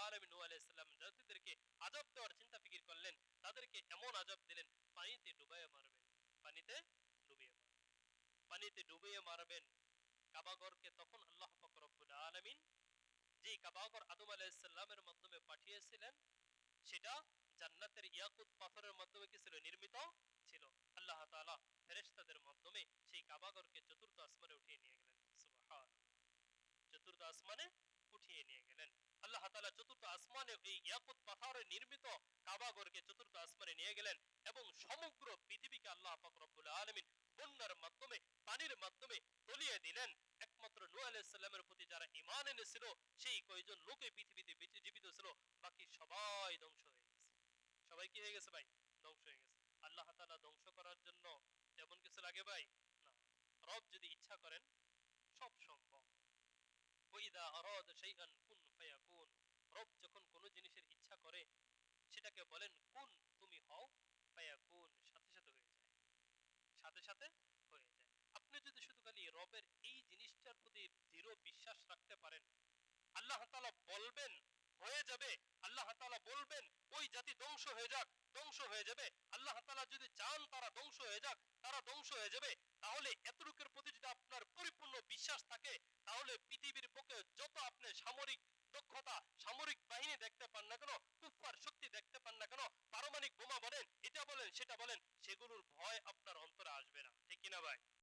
আলামিন নূহ আলাইহিস সালাম জাতিদেরকে আযাব দেওয়ার চিন্তা ফিকির করলেন, তাদেরকে এমন আযাব দিলেন, পানিতে ডুবাইয়া মারবেন, পানিতে ডুবিয়ে মারবেন, পানিতে ডুবিয়ে মারবেন। কাবাগরকে তখন আল্লাহ পাক রব্বুল আলামিন যে কাবাগর আদম আলাইহিস সালামের মাধ্যমে পাঠিয়েছিলেন, সেটা জান্নাতের ইয়াকুত পাথরের মাধ্যমে কি ছিল? নির্মিত ছিল। আল্লাহ তাআলা ফেরেশতাদের মাধ্যমে সেই কাবাগরকে চতুর্থ আসমানে উঠিয়ে নিয়ে গেলেন। সুবহান, চতুর্থ আসমানে উঠিয়ে নিয়ে গেলেন। আল্লাহ তাআলা চতুর্থ আসমানে এই ইয়াকুত পাথরে নির্মিত কাবাগরকে চতুর্থ আসমানে নিয়ে গেলেন এবং সমগ্র পৃথিবীকে আল্লাহ পাক রব্বুল আলামিন বন্যার মাধ্যমে, পানির মাধ্যমে তলিয়ে দিলেন। একমাত্র নূহ আলাইহিস সালামের প্রতি যারা ঈমান এনেছিল সেই কয়জন লোকই পৃথিবীতে জীবিত ছিল, বাকি সবাই ধ্বংস হয়ে গেছে। সবাই কি হয়ে গেছে ভাই? ধ্বংস হয়ে গেছে। আল্লাহ তাআলা ধ্বংস করার জন্য তেমন কিছু লাগে ভাই? না। রব যদি ইচ্ছা করেন সব সম্ভব। ওয়াইদা আরাদা শাইআন কুন ফায়াকুন। রব যখন কোনো জিনিসের ইচ্ছা করে সেটাকে বলেন কুন, তুমি হও, ফায়াকুন, সাথে সাথে হয়ে যায়, সাথে সাথে হয়ে যায়। আপনি যদি শুধু খালি রবের এই জিনিসটার প্রতি দৃঢ় বিশ্বাস রাখতে পারেন, আল্লাহ তাআলা বলবেন হয়ে যাবে, আল্লাহ তাআলা বলবেন ওই জাতি ধ্বংস হয়ে যাক, ধ্বংস হয়ে যাবে। আল্লাহ তাআলা যদি চান তারা ধ্বংস হয়ে যাক, তারা ধ্বংস হয়ে যাবে। তাহলে এতটুকুর প্রতি যদি আপনার পরিপূর্ণ বিশ্বাস থাকে, তাহলে পৃথিবীর বুকে যত আপনি